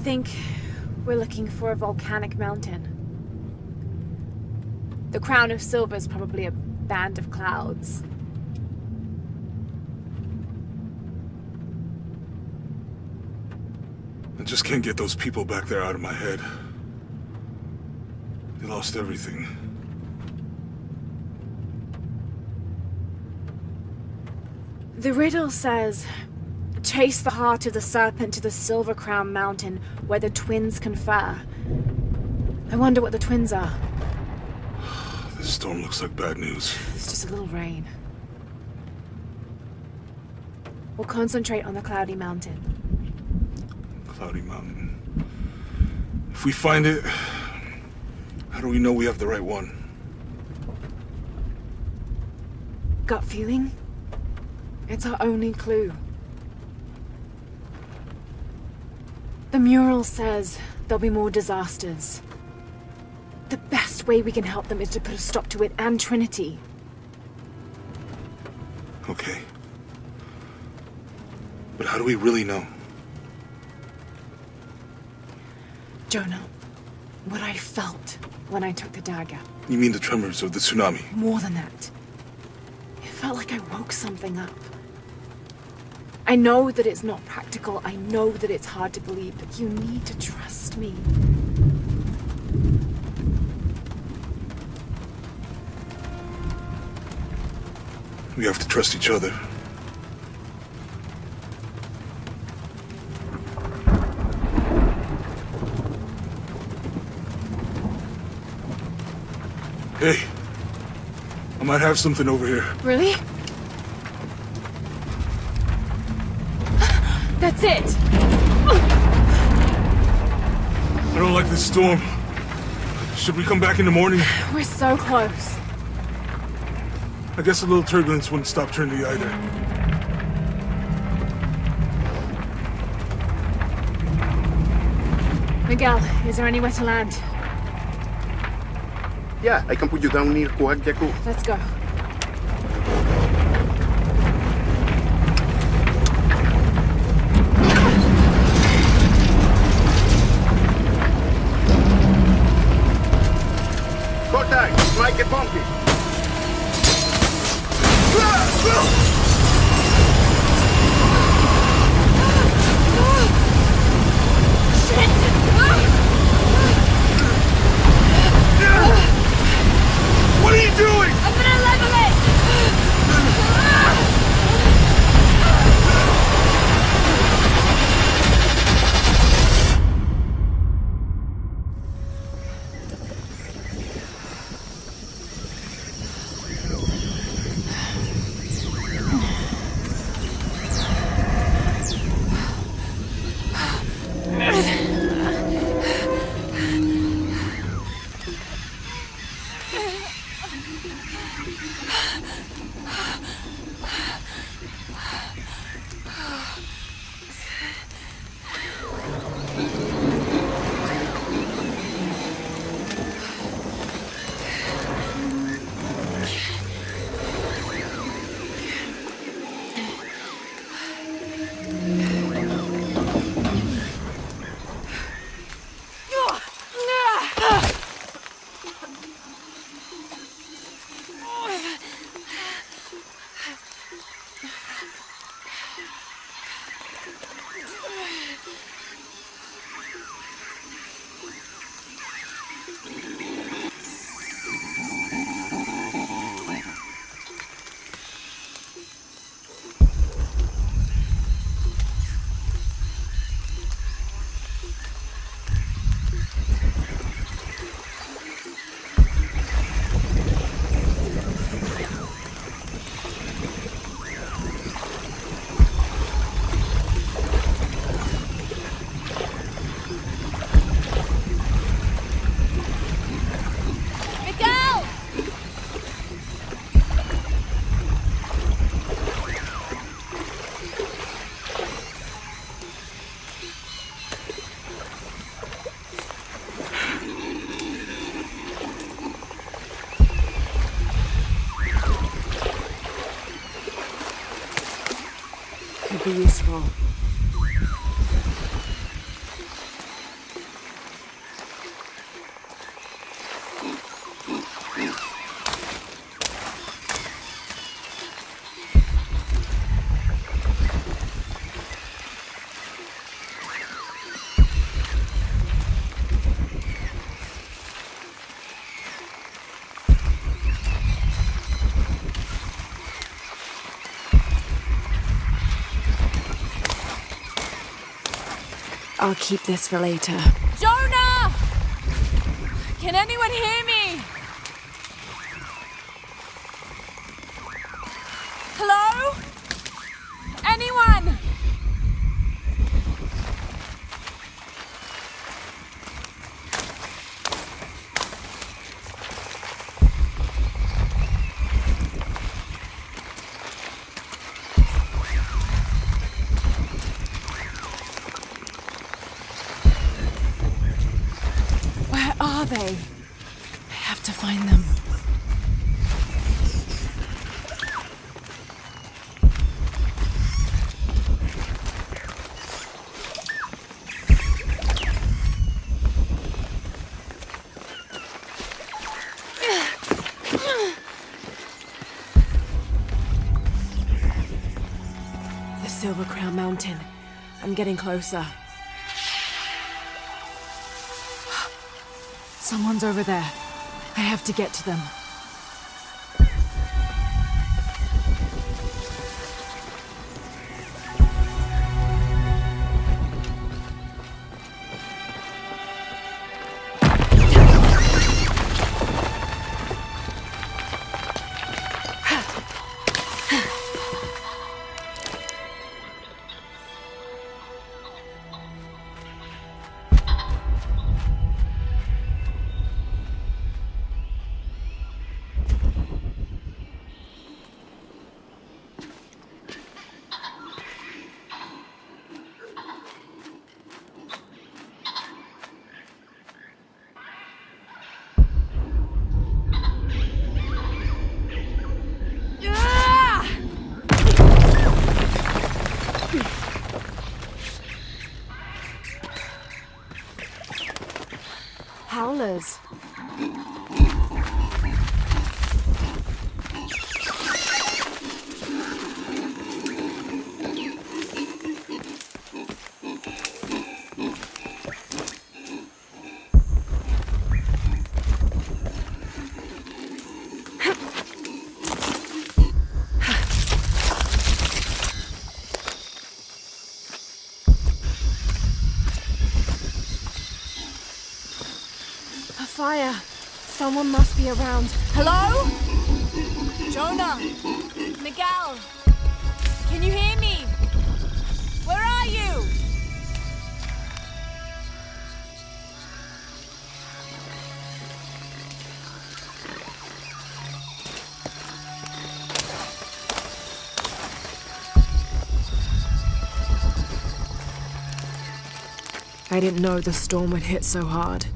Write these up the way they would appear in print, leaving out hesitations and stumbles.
think we're looking for a volcanic mountain. The crown of silver is probably a band of clouds. I just can't get those people back there out of my head. They lost everything. The riddle says, chase the heart of the serpent to the Silver Crown Mountain where the twins confer. I wonder what the twins are. This storm looks like bad news. It's just a little rain. We'll concentrate on the Cloudy Mountain. Cloudy Mountain. If we find it, how do we know we have the right one? Gut feeling? It's our only clue. The mural says there'll be more disasters. The best way we can help them is to put a stop to it and Trinity. Okay. But how do we really know? Jonah, what I felt when I took the dagger. You mean the tremors of the tsunami? More than that. It felt like I woke something up. I know that it's not practical. I know that it's hard to believe, but you need to trust me. We have to trust each other. Hey, I might have something over here. Really? That's it! I don't like this storm. Should we come back in the morning? We're so close. I guess a little turbulence wouldn't stop Trinity either. Miguel, is there anywhere to land? Yeah, I can put you down near Kuak Yaku. Let's go. Contact! Strike it bumpy! What are you doing? I'm gonna level it! Could be useful. I'll keep this for later. Jonah! Can anyone hear me? Hello? Anyone? Where are they? I have to find them. The Silver Crown Mountain. I'm getting closer. Someone's over there. I have to get to them. Howlers. A fire. Someone must be around. Hello? Jonah? Miguel? Can you hear me? Where are you? I didn't know the storm would hit so hard.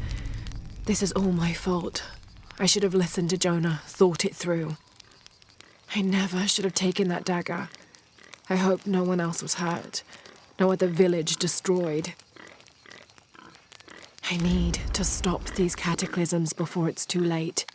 This is all my fault. I should have listened to Jonah, thought it through. I never should have taken that dagger. I hope no one else was hurt. No other village destroyed. I need to stop these cataclysms before it's too late.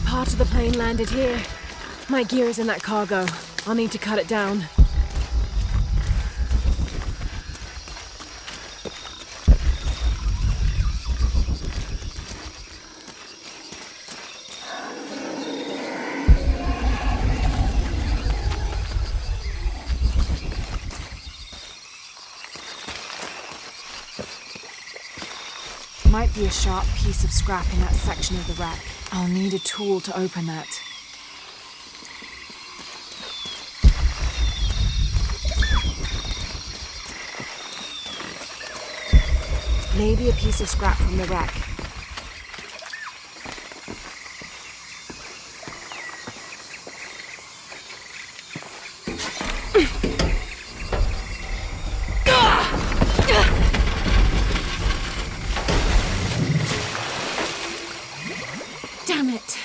Part of the plane landed here. My gear is in that cargo. I'll need to cut it down. might be a sharp piece of scrap in that section of the wreck. I'll need a tool to open that. Maybe a piece of scrap from the wreck. Damn it.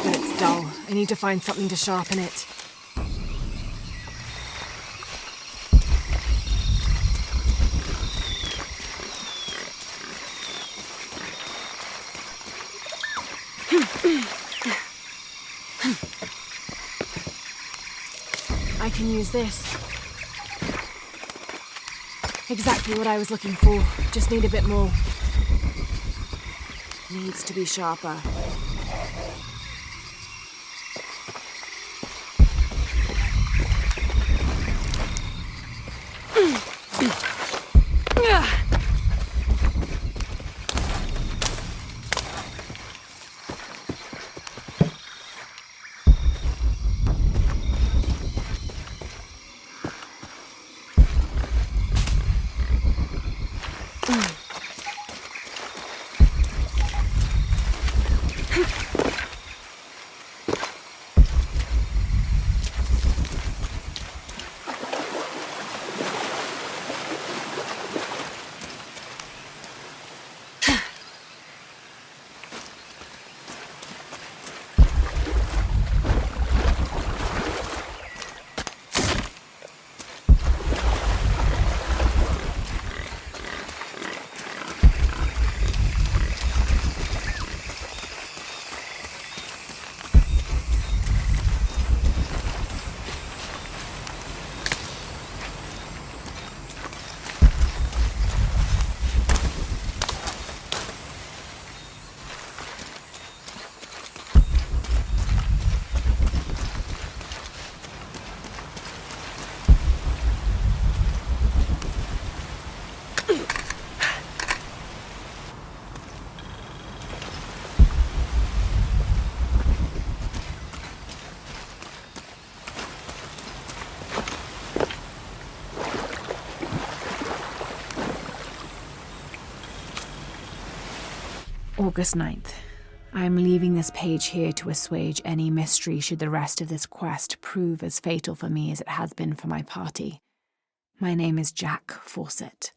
But it's dull. I need to find something to sharpen it. I can use this. Exactly what I was looking for. Just need a bit more. Needs to be sharper. August 9th. I am leaving this page here to assuage any mystery should the rest of this quest prove as fatal for me as it has been for my party. My name is Jack Fawcett.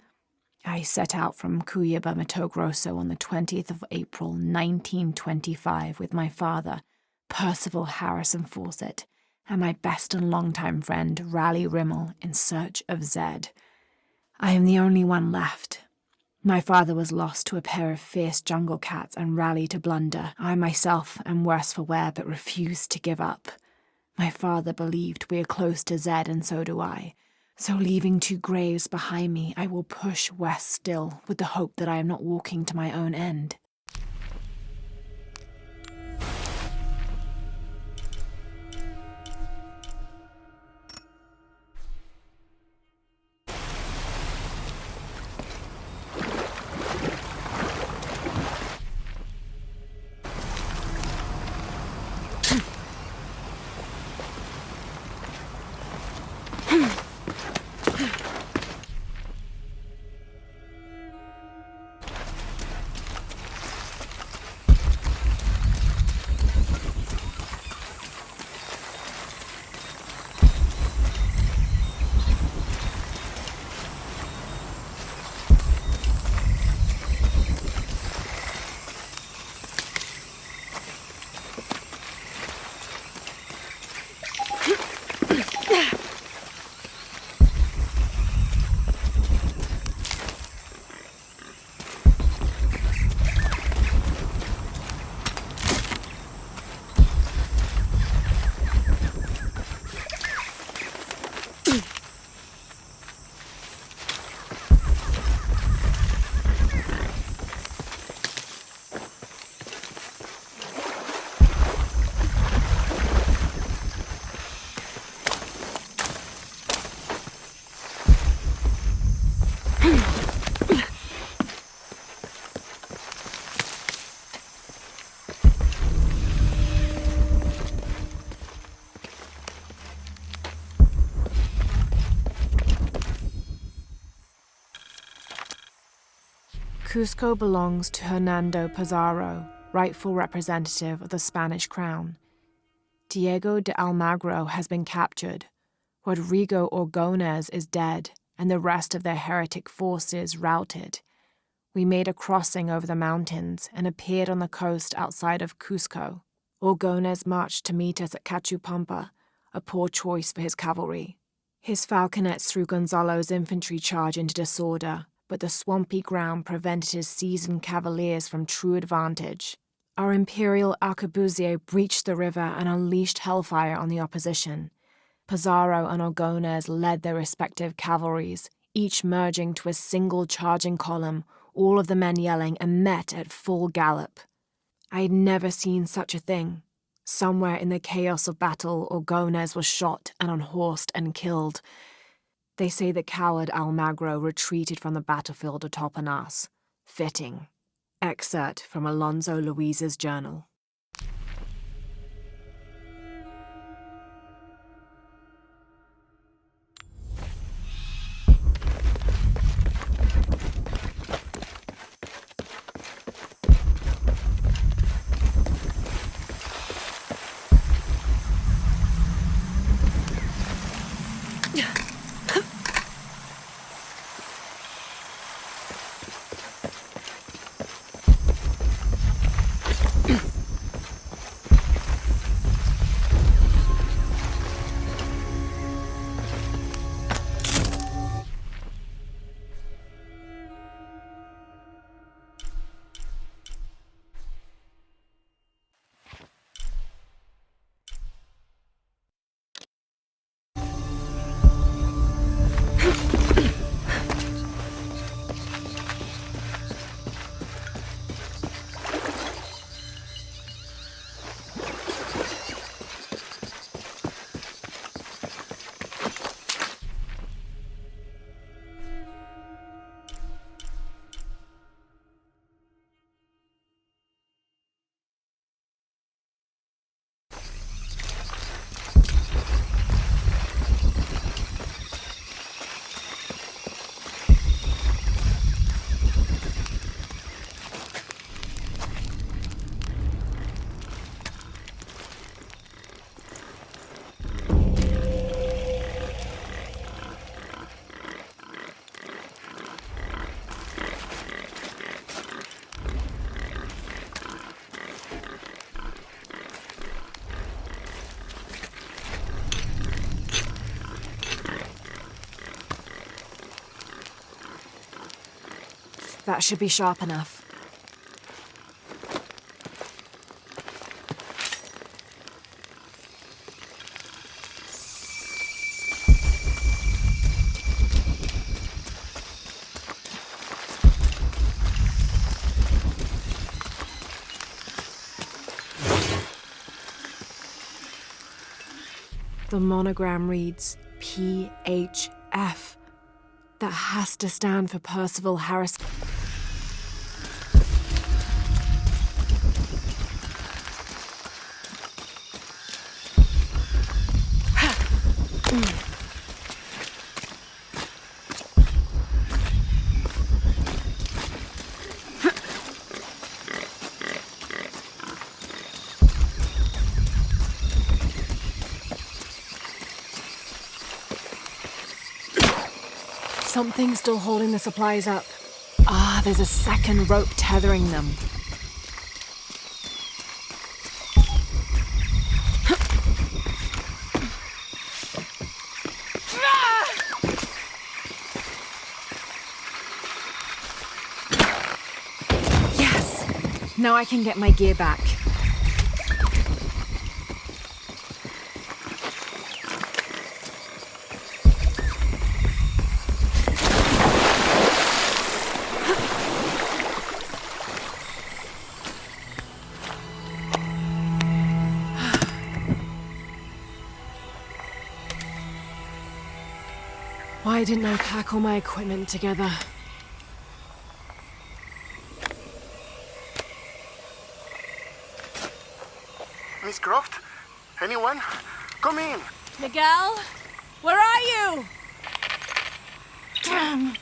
I set out from Cuyaba, Mato Grosso on the 20th of April, 1925 with my father, Percival Harrison Fawcett, and my best and longtime friend, Raleigh Rimmel, in search of Zed. I am the only one left. My father was lost to a pair of fierce jungle cats and Raleigh to blunder. I myself am worse for wear but refused to give up. My father believed we are close to Zed, and so do I. So leaving 2 graves behind me, I will push west still, with the hope that I am not walking to my own end. Cusco belongs to Hernando Pizarro, rightful representative of the Spanish crown. Diego de Almagro has been captured, Rodrigo Orgones is dead, and the rest of their heretic forces routed. We made a crossing over the mountains and appeared on the coast outside of Cusco. Orgones marched to meet us at Cachupampa, a poor choice for his cavalry. His falconets threw Gonzalo's infantry charge into disorder, but the swampy ground prevented his seasoned cavaliers from true advantage. Our imperial arquebusier breached the river and unleashed hellfire on the opposition. Pizarro and Orgones led their respective cavalries, each merging to a single charging column, all of the men yelling, and met at full gallop. I had never seen such a thing. Somewhere in the chaos of battle, Orgones was shot and unhorsed and killed. They say the coward Almagro retreated from the battlefield atop an ass. Fitting. Excerpt from Alonso Luiz's journal. That should be sharp enough. The monogram reads PHF. That has to stand for Percival Harris. Something's still holding the supplies up. Ah, there's a second rope tethering them. Yes! Now I can get my gear back. Why didn't I pack all my equipment together? Miss Croft? Anyone? Come in. Miguel? Where are you? Damn!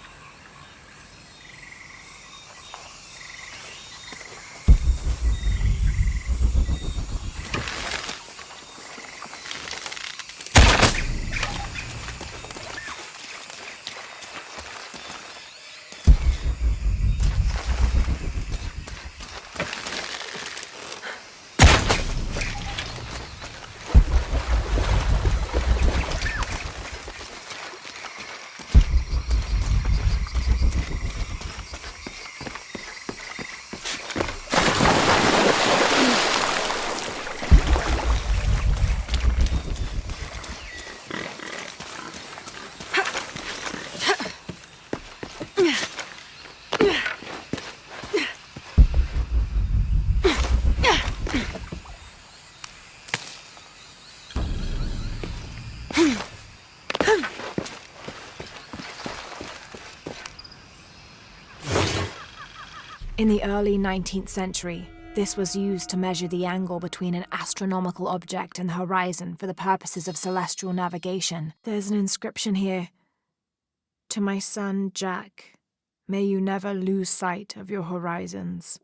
In the early 19th century, this was used to measure the angle between an astronomical object and the horizon for the purposes of celestial navigation. There's an inscription here. To my son, Jack, may you never lose sight of your horizons.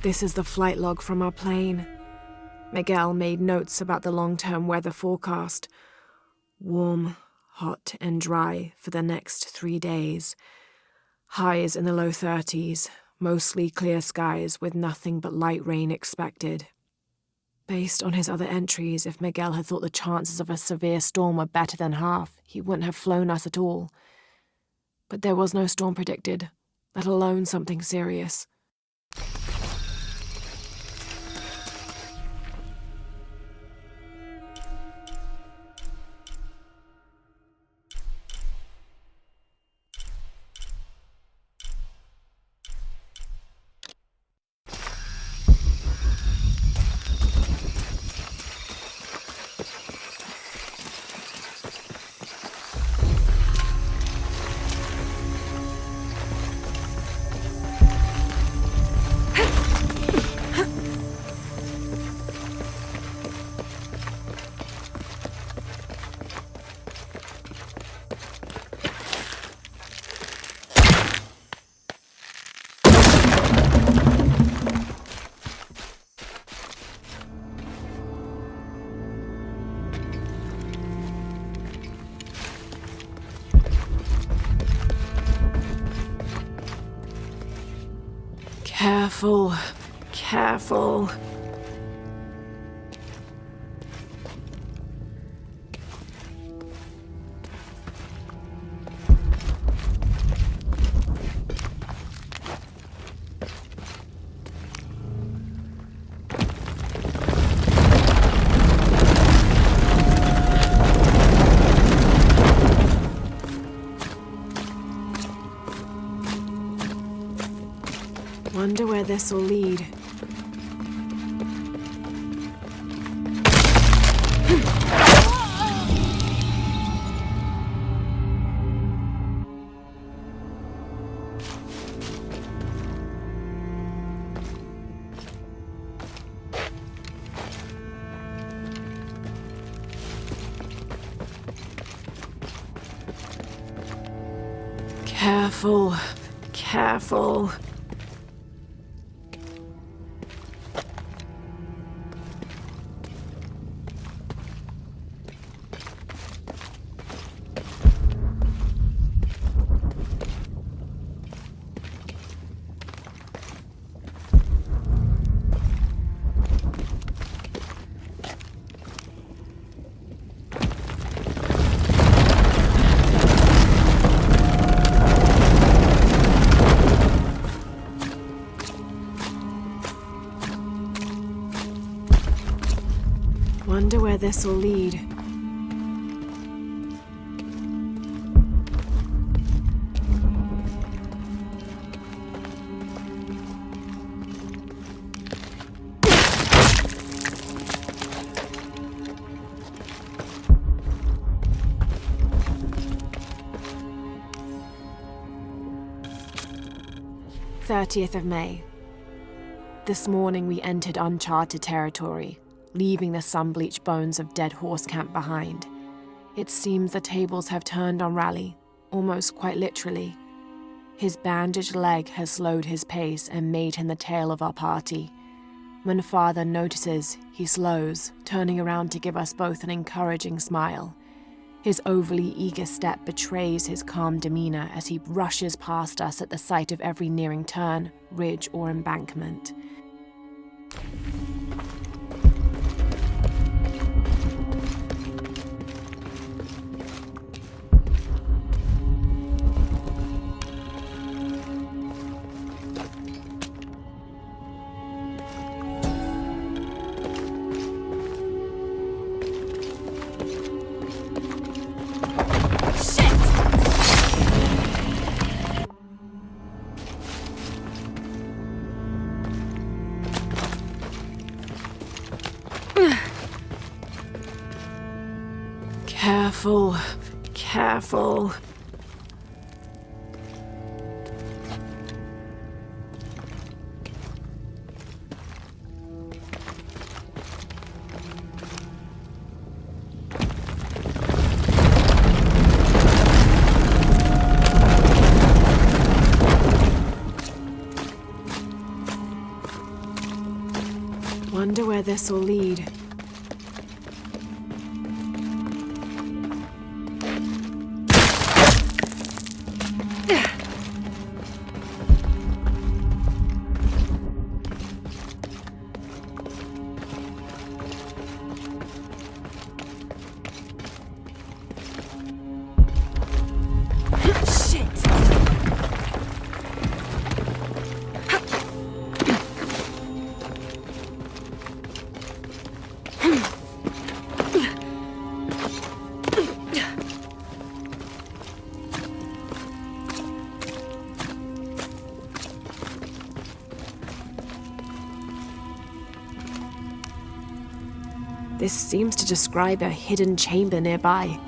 This is the flight log from our plane. Miguel made notes about the long-term weather forecast. Warm, hot, and dry for the next 3 days. Highs in the low 30s, mostly clear skies with nothing but light rain expected. Based on his other entries, if Miguel had thought the chances of a severe storm were better than half, he wouldn't have flown us at all. But there was no storm predicted, let alone something serious. Careful, careful. Wonder where this will lead. Careful, careful. Wonder where this will lead. "30th of May. This morning we entered uncharted territory, leaving the sun-bleached bones of dead horse camp behind. It seems the tables have turned on Raleigh, almost quite literally. His bandaged leg has slowed his pace and made him the tail of our party. When Father notices, he slows, turning around to give us both an encouraging smile. His overly eager step betrays his calm demeanor as he rushes past us at the sight of every nearing turn, ridge, or embankment. Careful, careful. this will lead. This seems to describe a hidden chamber nearby.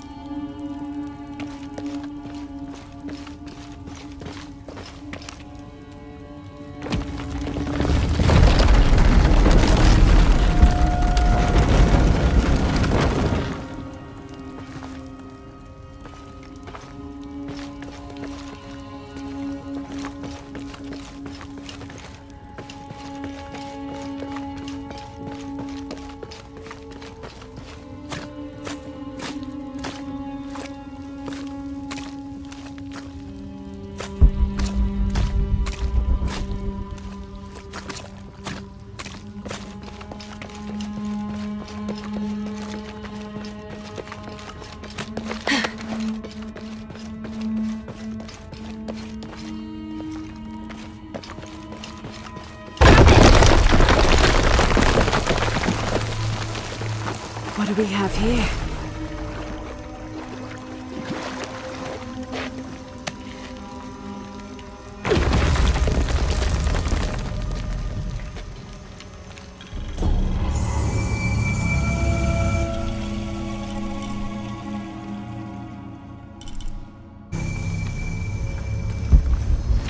What do we have here?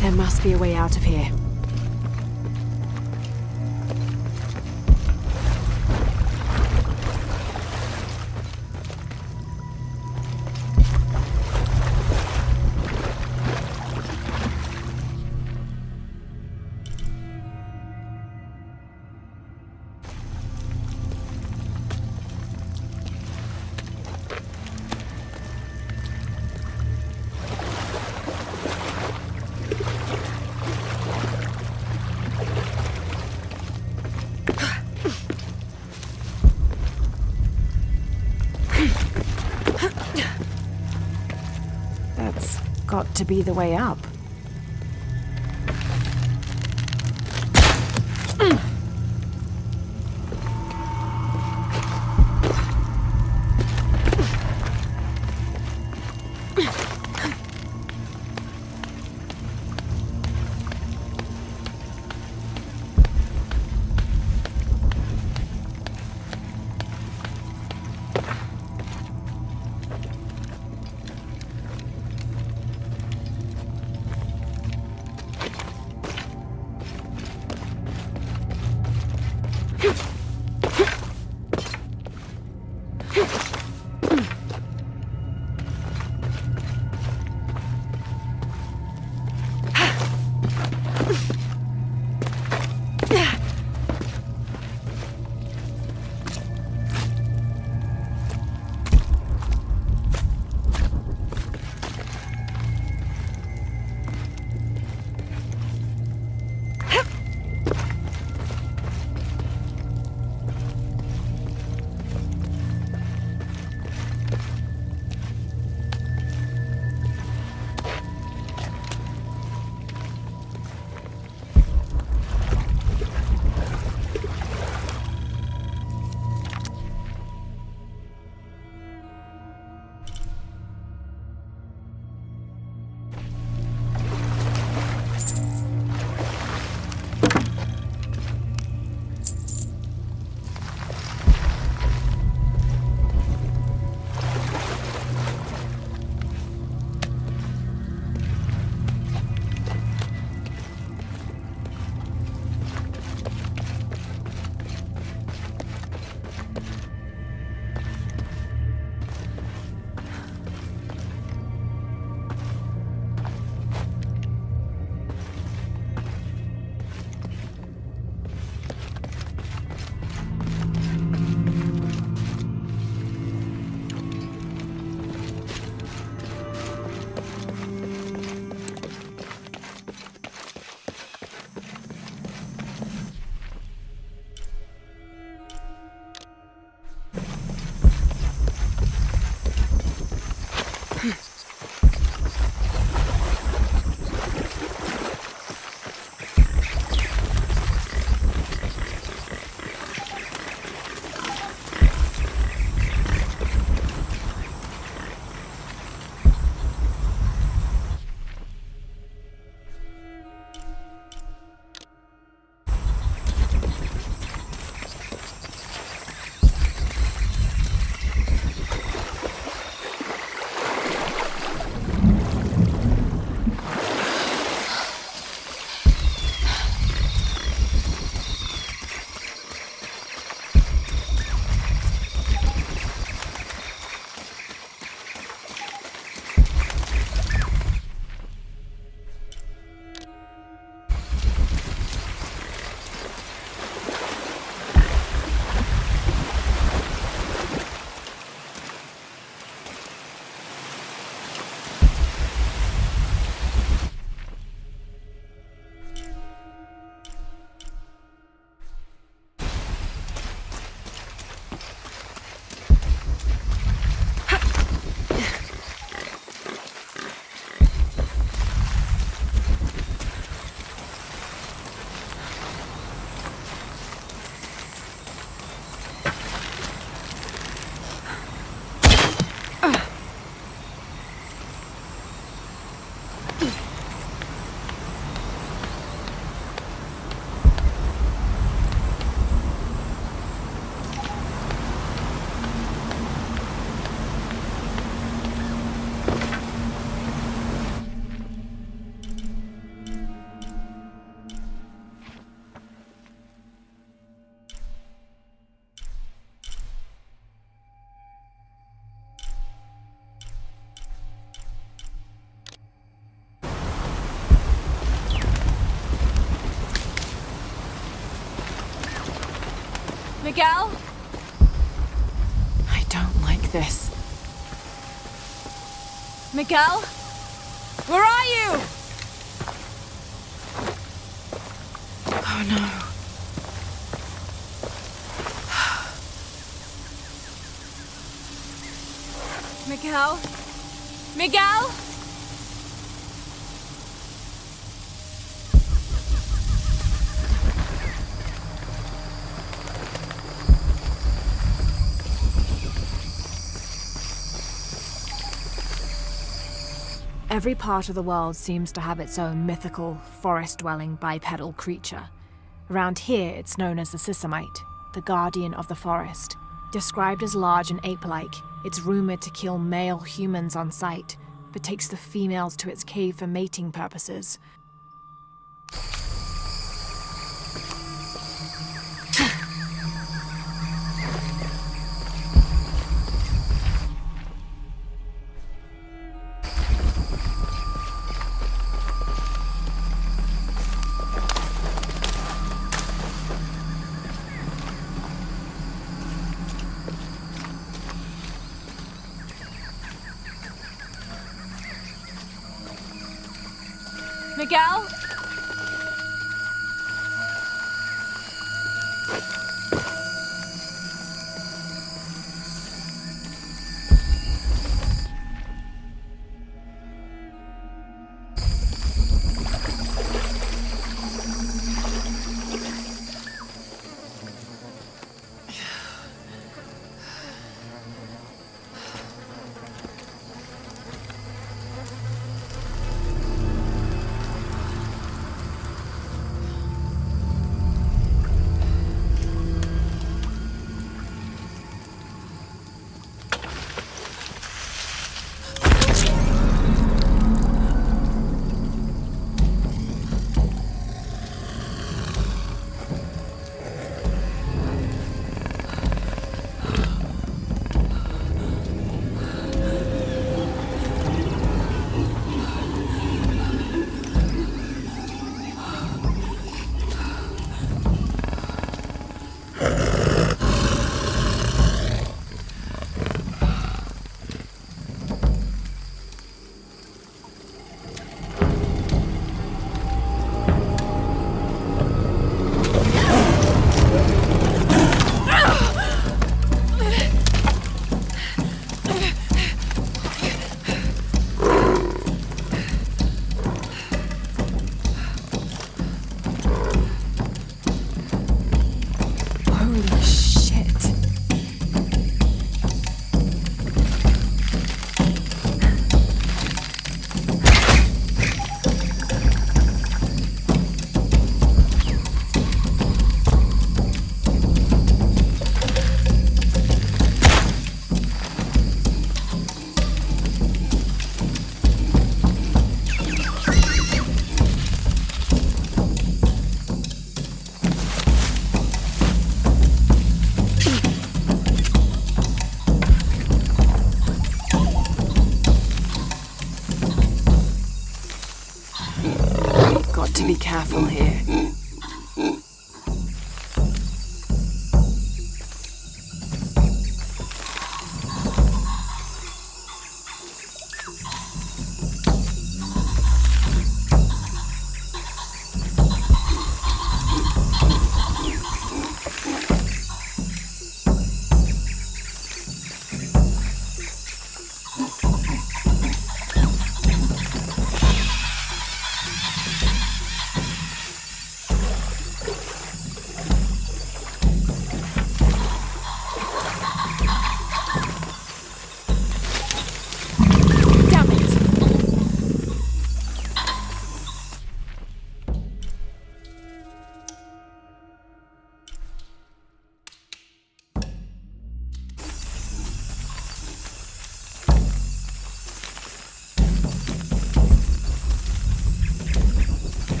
There must be a way out of here. That's got to be the way up. Miguel? I don't like this. Miguel? Where are you? Oh no. Miguel? Miguel? Every part of the world seems to have its own mythical, forest-dwelling bipedal creature. Around here, it's known as the Sisamite, the guardian of the forest. Described as large and ape-like, it's rumored to kill male humans on sight, but takes the females to its cave for mating purposes. Miguel? Got to be careful here.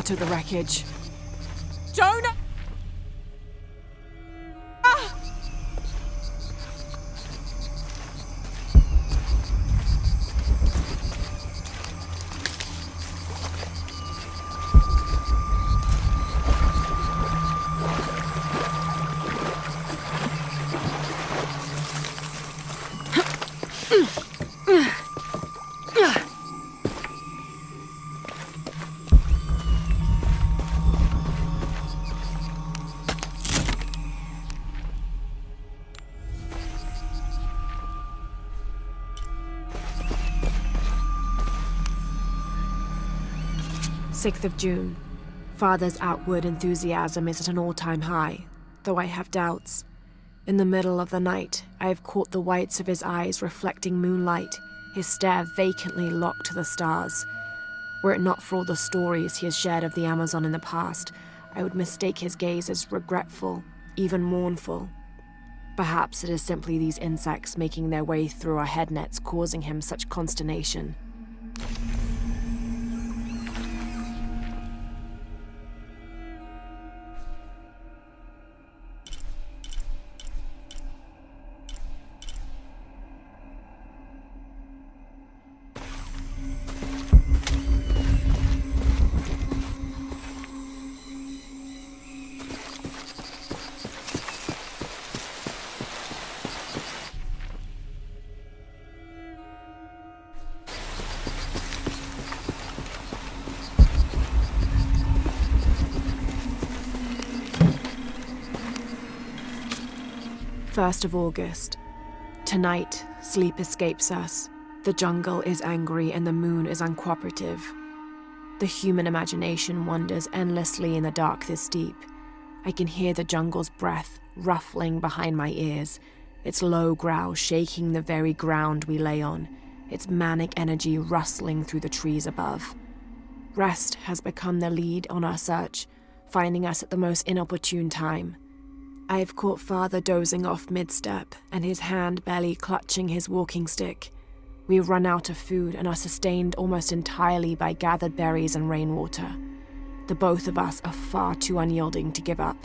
part of the wreckage. Jonah! Ah! 6th of June. Father's outward enthusiasm is at an all-time high, though I have doubts. In the middle of the night, I have caught the whites of his eyes reflecting moonlight, his stare vacantly locked to the stars. Were it not for all the stories he has shared of the Amazon in the past, I would mistake his gaze as regretful, even mournful. Perhaps it is simply these insects making their way through our head nets causing him such consternation. First of August. Tonight, sleep escapes us. The jungle is angry and the moon is uncooperative. The human imagination wanders endlessly in the dark this deep. I can hear the jungle's breath ruffling behind my ears, its low growl shaking the very ground we lay on, its manic energy rustling through the trees above. Rest has become the lead on our search, finding us at the most inopportune time. I have caught Father dozing off mid-step and his hand barely clutching his walking stick. We run out of food and are sustained almost entirely by gathered berries and rainwater. The both of us are far too unyielding to give up.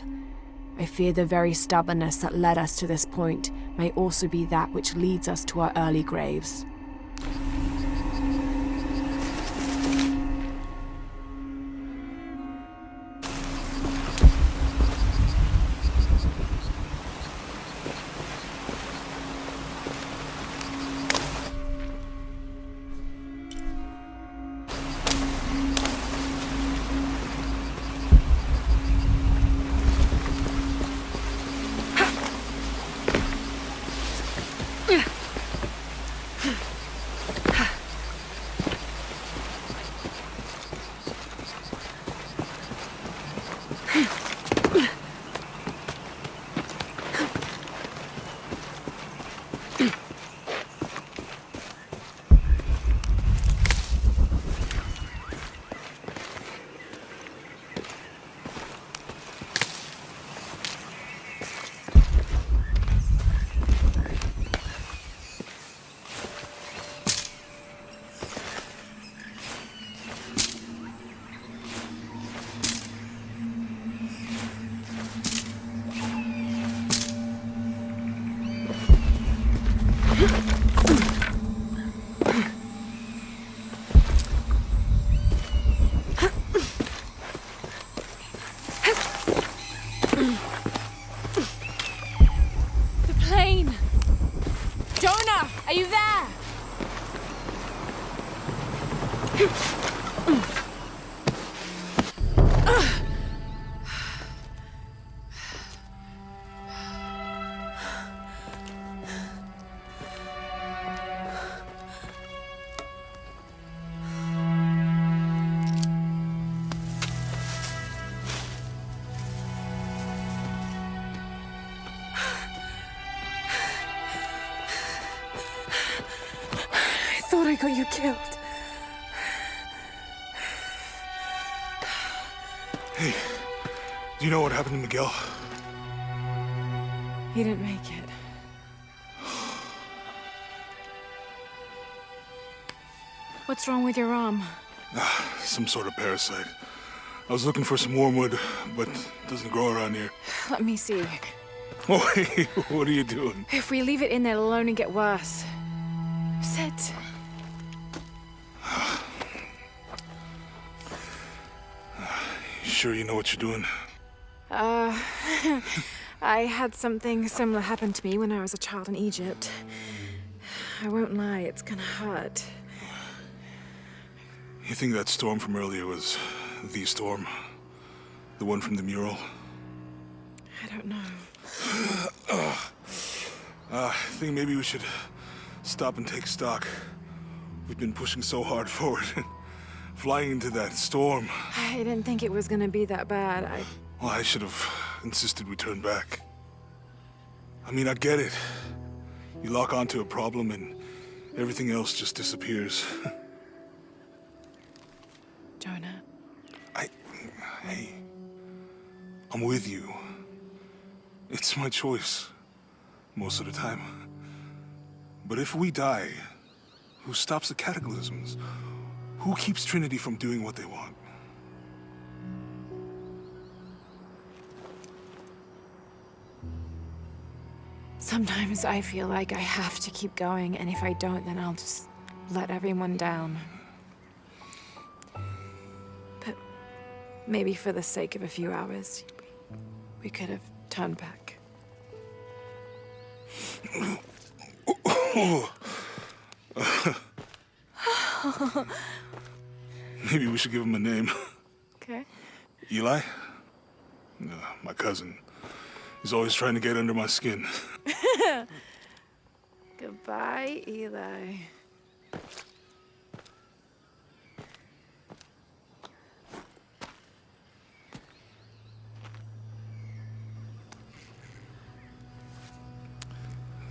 I fear the very stubbornness that led us to this point may also be that which leads us to our early graves. Are you there? I got you killed. Hey, do you know what happened to Miguel? He didn't make it. What's wrong with your arm? Some sort of parasite. I was looking for some wormwood, but it doesn't grow around here. Let me see. Oh, hey, what are you doing? If we leave it in there, it'll only get worse. Sit. You sure you know what you're doing? I had something similar happen to me when I was a child in Egypt. I won't lie, it's gonna hurt. You think that storm from earlier was the storm? The one from the mural? I don't know. I think maybe we should stop and take stock. We've been pushing so hard forward. Flying into that storm. I didn't think it was gonna be that bad. Well, I should have insisted we turn back. I mean, I get it. You lock onto a problem and everything else just disappears. Jonah. Hey, I'm with you. It's my choice, most of the time. But if we die, who stops the cataclysms? Who keeps Trinity from doing what they want? Sometimes I feel like I have to keep going, and if I don't, then I'll just let everyone down. But maybe for the sake of a few hours, we could have turned back. Maybe we should give him a name. Okay. Eli? My cousin. He's always trying to get under my skin. Goodbye, Eli.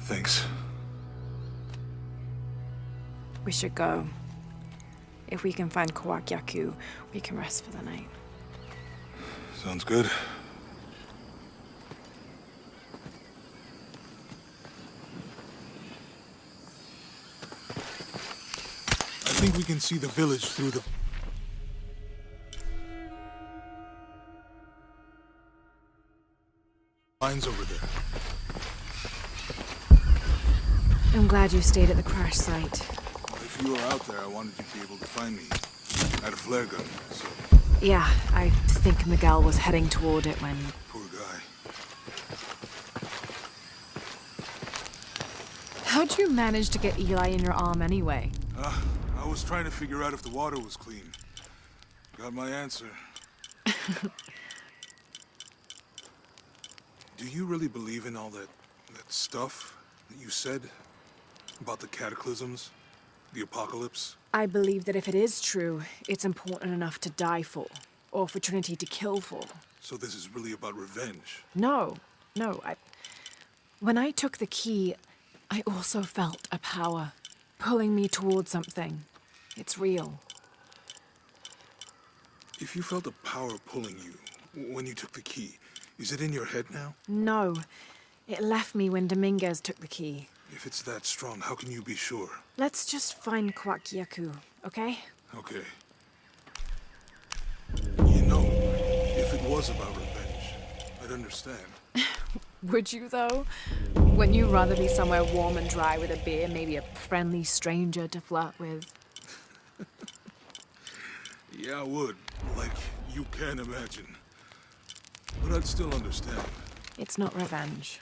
Thanks. We should go. If we can find Kawakyaku, we can rest for the night. Sounds good. I think we can see the village through the... lines over there. I'm glad you stayed at the crash site. If you were out there, I wanted you to be able to find me. I had a flare gun, so... Yeah, I think Miguel was heading toward it when... Poor guy. How'd you manage to get Eli in your arm anyway? I was trying to figure out if the water was clean. Got my answer. Do you really believe in all that stuff that you said? About the cataclysms? The apocalypse? I believe that if it is true, it's important enough to die for. Or for Trinity to kill for. So this is really about revenge? No. When I took the key, I also felt a power pulling me towards something. It's real. If you felt a power pulling you when you took the key, is it in your head now? No. It left me when Dominguez took the key. If it's that strong, how can you be sure? Let's just find Kawakyaku, okay? Okay. You know, if it was about revenge, I'd understand. Would you, though? Wouldn't you rather be somewhere warm and dry with a beer, maybe a friendly stranger to flirt with? Yeah, I would. Like you can imagine. But I'd still understand. It's not revenge.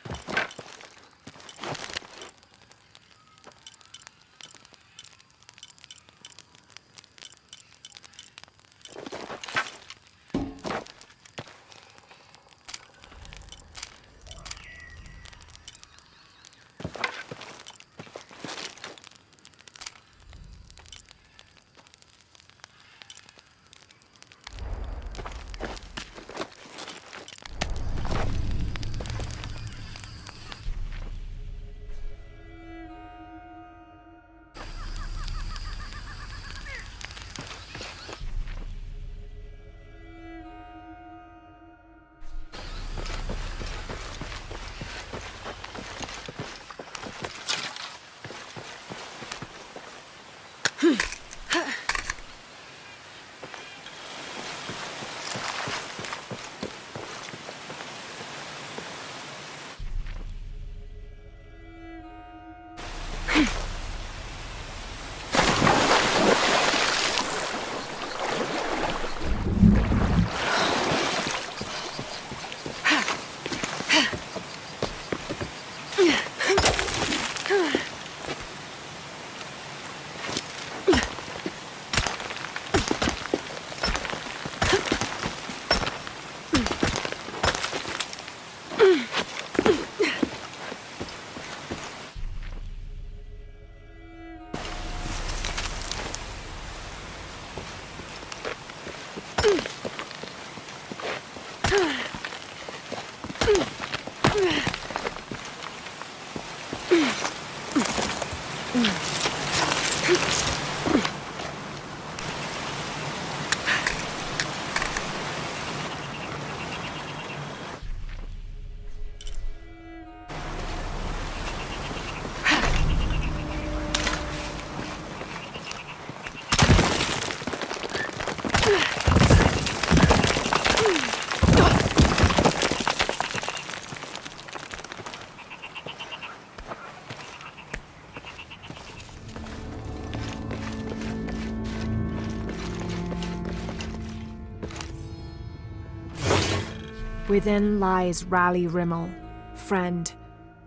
Within lies Raleigh Rimmel, friend,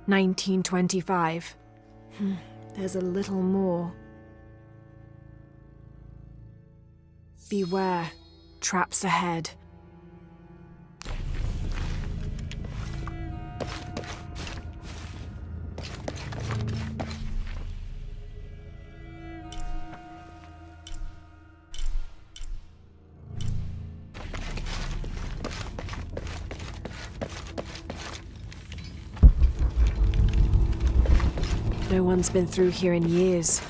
1925. There's a little more. Beware, traps ahead. No one's been through here in years.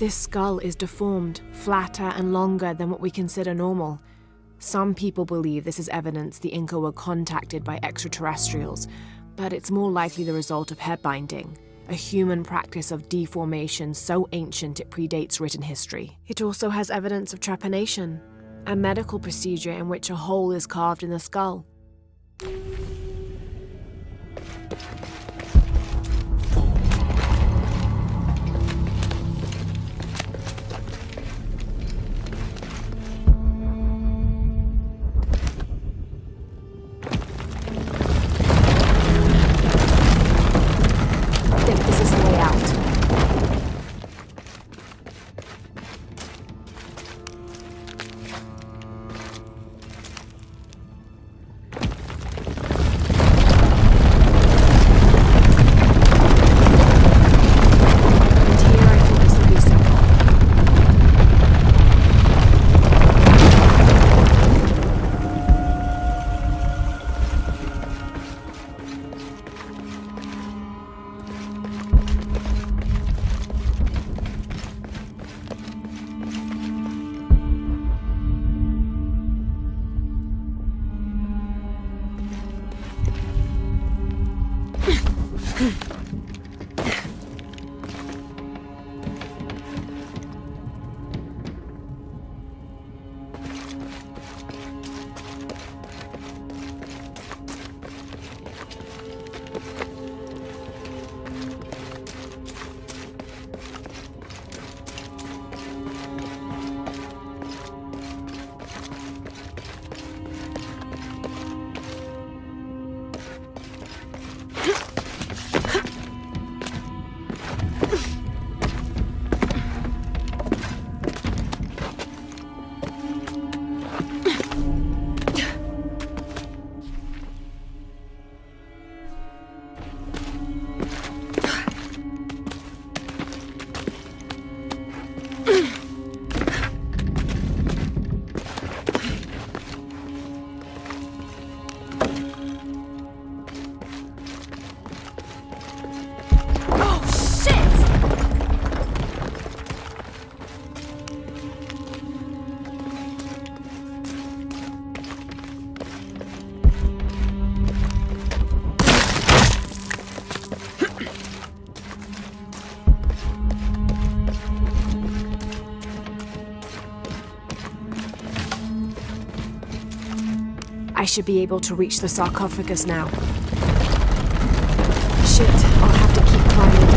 This skull is deformed, flatter and longer than what we consider normal. Some people believe this is evidence the Inca were contacted by extraterrestrials, but it's more likely the result of head binding, a human practice of deformation so ancient it predates written history. It also has evidence of trepanation, a medical procedure in which a hole is carved in the skull. I should be able to reach the sarcophagus now. Shit, I'll have to keep climbing.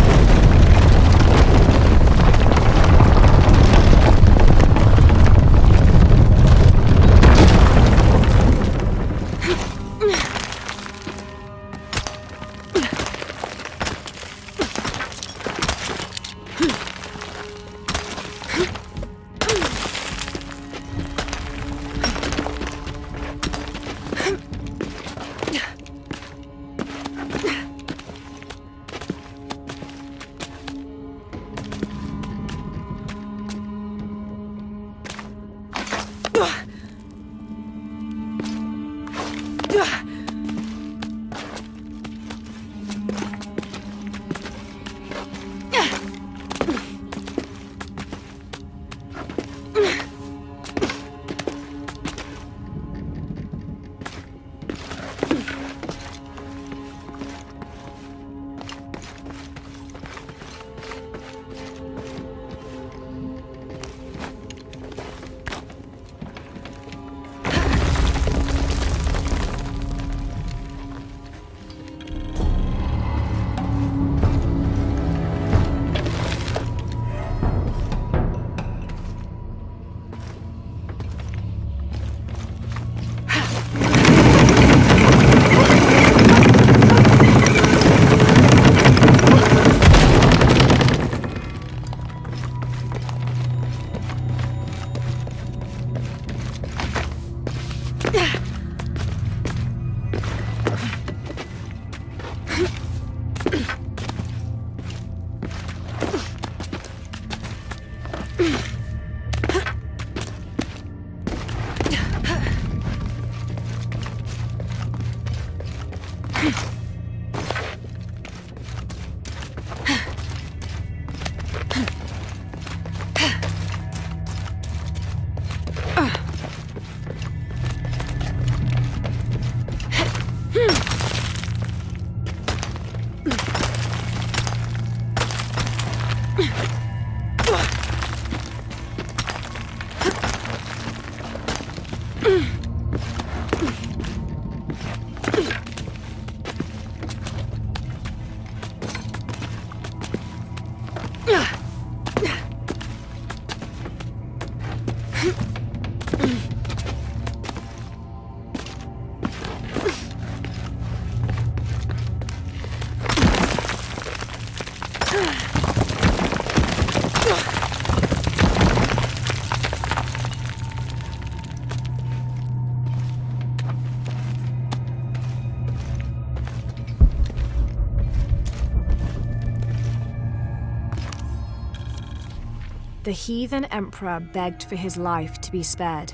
The heathen emperor begged for his life to be spared.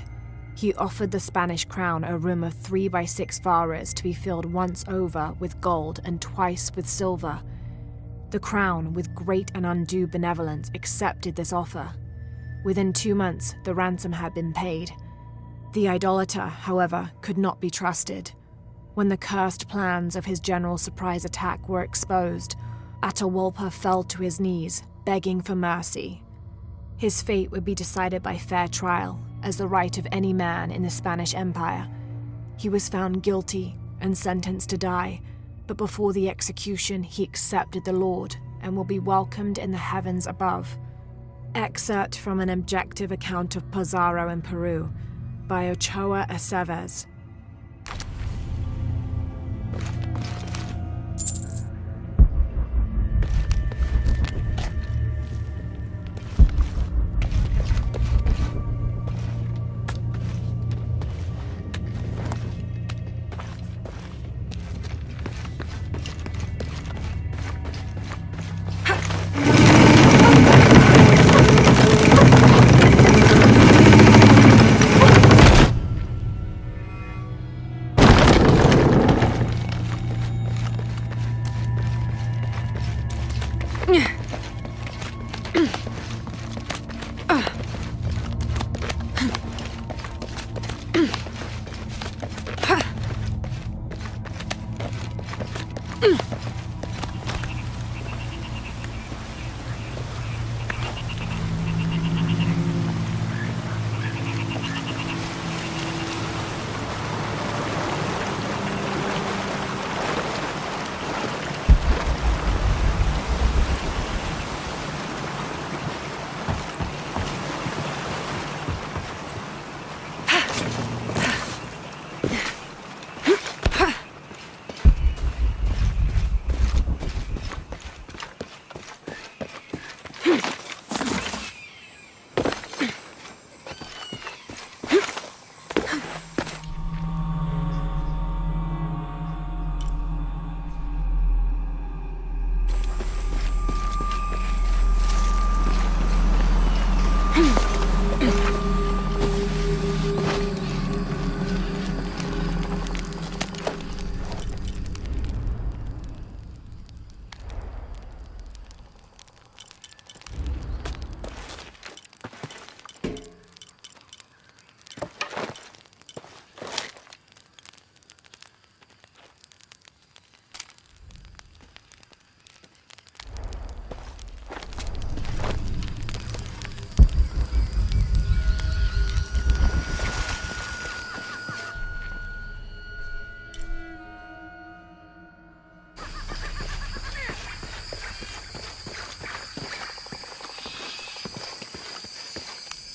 He offered the Spanish crown a room of 3 by 6 varas to be filled once over with gold and twice with silver. The crown, with great and undue benevolence, accepted this offer. Within 2 months, the ransom had been paid. The idolater, however, could not be trusted. When the cursed plans of his general surprise attack were exposed, Atahualpa fell to his knees, begging for mercy. His fate would be decided by fair trial, as the right of any man in the Spanish Empire. He was found guilty and sentenced to die, but before the execution he accepted the Lord and will be welcomed in the heavens above. Excerpt from an objective account of Pizarro in Peru by Ochoa Aceves.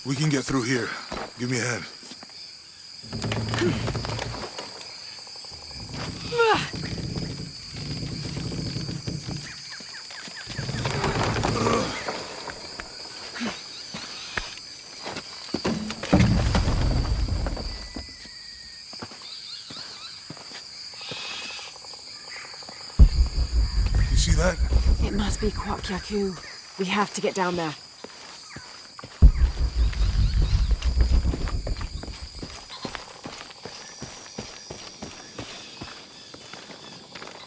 We can get through here. Give me a hand. You see that? It must be Kwak Yaku. We have to get down there.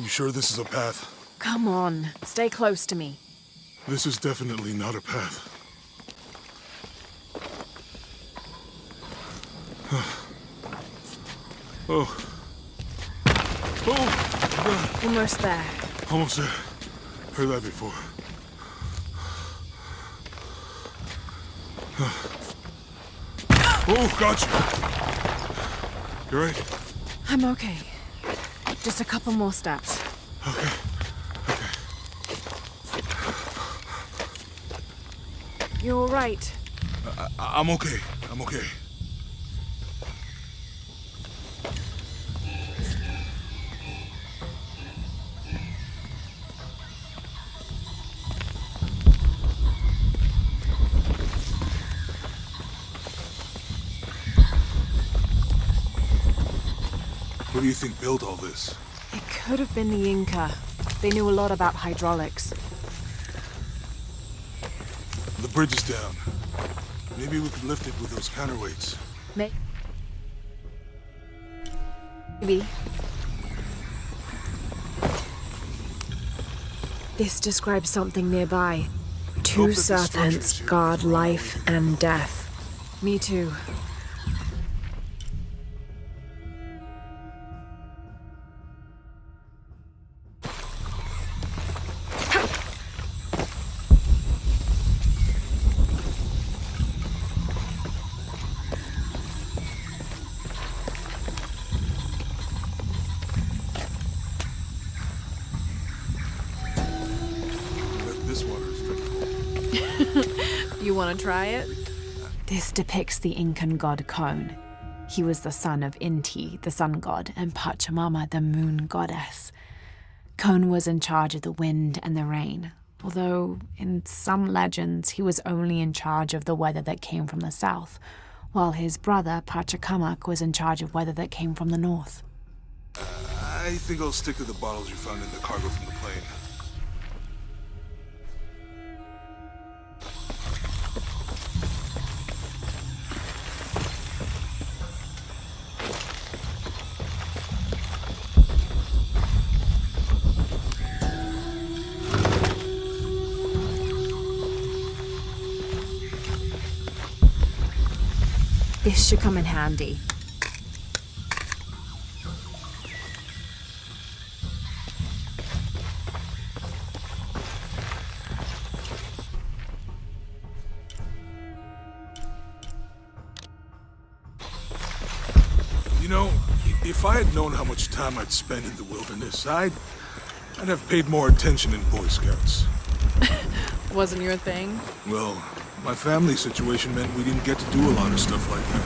You sure this is a path? Come on, stay close to me. This is definitely not a path. Oh. Oh! Almost there. Almost there. Heard that before. Oh, gotcha! You right? I'm okay. Just a couple more steps. Okay. You're all right. I'm okay. I'm okay. What do you think built all this? It could have been the Inca. They knew a lot about hydraulics. The bridge is down. Maybe we could lift it with those counterweights. Maybe. This describes something nearby. Hope Two that the structure serpents is here. guard life and death. Me too. This water is drinkable. You want to try it? This depicts the Incan god Kon. He was the son of Inti, the sun god, and Pachamama, the moon goddess. Kon was in charge of the wind and the rain, although in some legends he was only in charge of the weather that came from the south, while his brother Pachacamac was in charge of weather that came from the north. I think I'll stick to the bottles you found in the cargo from the plane. This should come in handy. You know, if I had known how much time I'd spend in the wilderness, I'd have paid more attention in Boy Scouts. Wasn't your thing? Well, my family situation meant we didn't get to do a lot of stuff like that.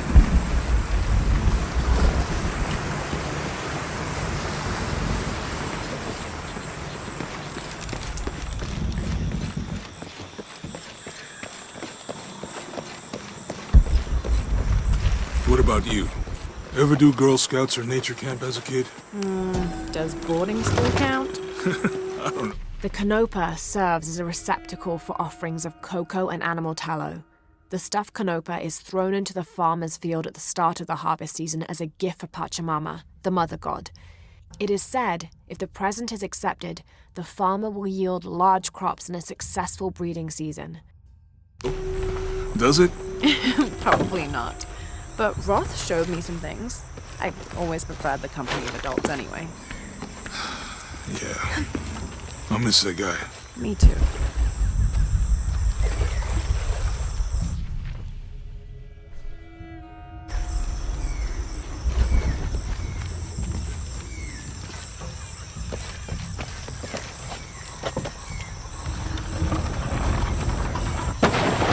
What about you? Ever do Girl Scouts or nature camp as a kid? Does boarding school count? I don't know. The canopa serves as a receptacle for offerings of cocoa and animal tallow. The stuffed canopa is thrown into the farmer's field at the start of the harvest season as a gift for Pachamama, the mother god. It is said, if the present is accepted, the farmer will yield large crops in a successful breeding season. Does it? Probably not. But Roth showed me some things. I always preferred the company of adults anyway. Yeah. I'll miss that guy. Me too.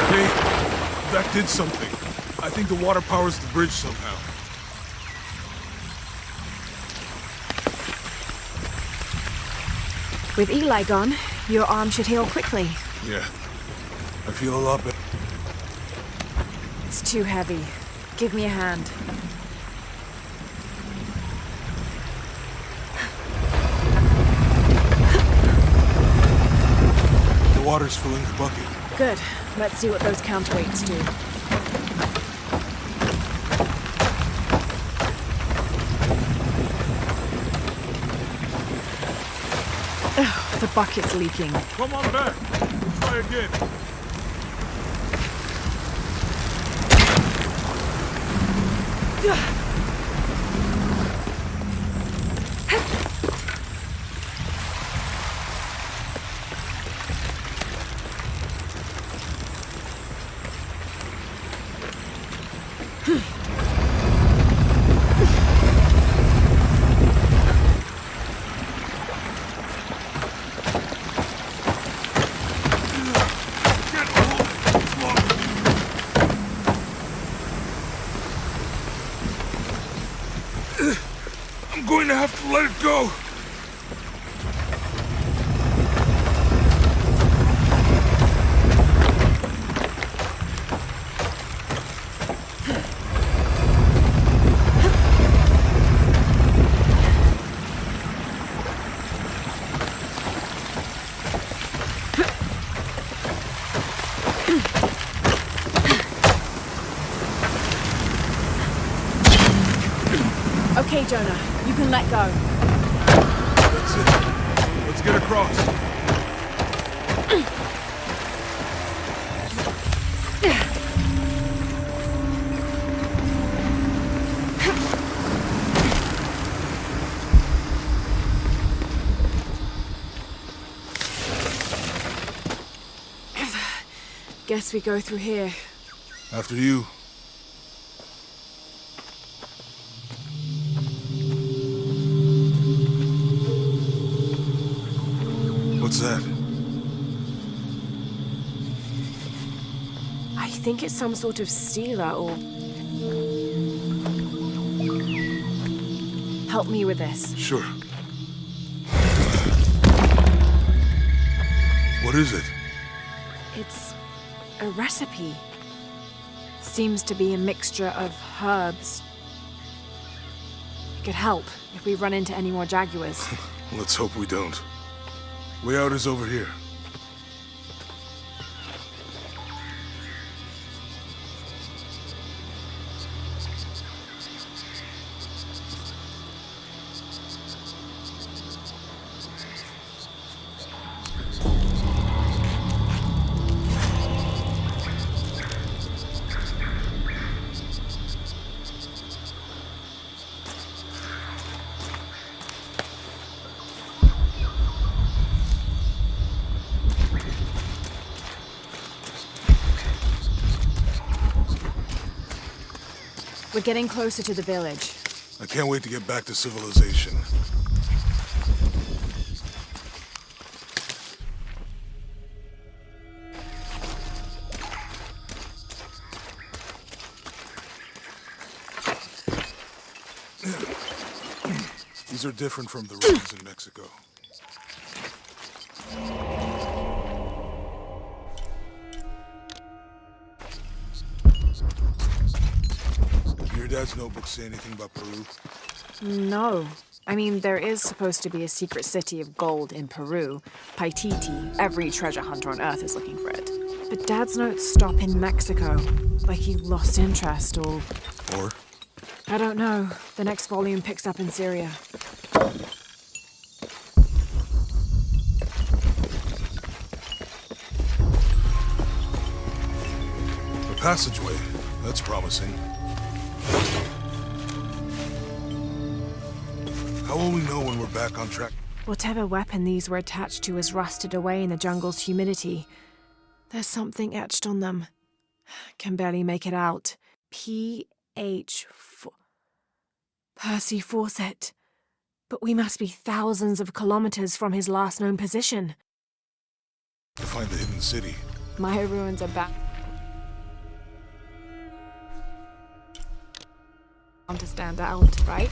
Hey, that did something. I think the water powers the bridge somehow. With Eli gone, your arm should heal quickly. Yeah. I feel a lot better. It's too heavy. Give me a hand. The water's filling the bucket. Good. Let's see what those counterweights do. Ugh, the bucket's leaking. Come on back. We'll try again. I'm going to have to let it go. Okay, Jonah, you can let go. That's it. Let's get across. Guess we go through here. After you. What's that? I think it's some sort of sealer or... Help me with this. Sure. What is it? It's a recipe. Seems to be a mixture of herbs. It could help if we run into any more jaguars. Let's hope we don't. Way out is over here. We're getting closer to the village. I can't wait to get back to civilization. These are different from the roads in Mexico. Your dad's notebook say anything about Peru? No. I mean, there is supposed to be a secret city of gold in Peru. Paititi. Every treasure hunter on Earth is looking for it. But Dad's notes stop in Mexico. Like he lost interest or... Or? I don't know. The next volume picks up in Syria. A passageway. That's promising. How will we know when we're back on track? Whatever weapon these were attached to has rusted away in the jungle's humidity. There's something etched on them. Can barely make it out. P.H. Percy Fawcett. But we must be thousands of kilometers from his last known position. To find the hidden city. Maya ruins are back. to stand out, right?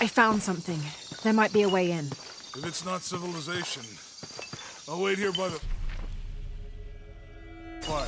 I found something. There might be a way in. If it's not civilization, I'll wait here by the fire.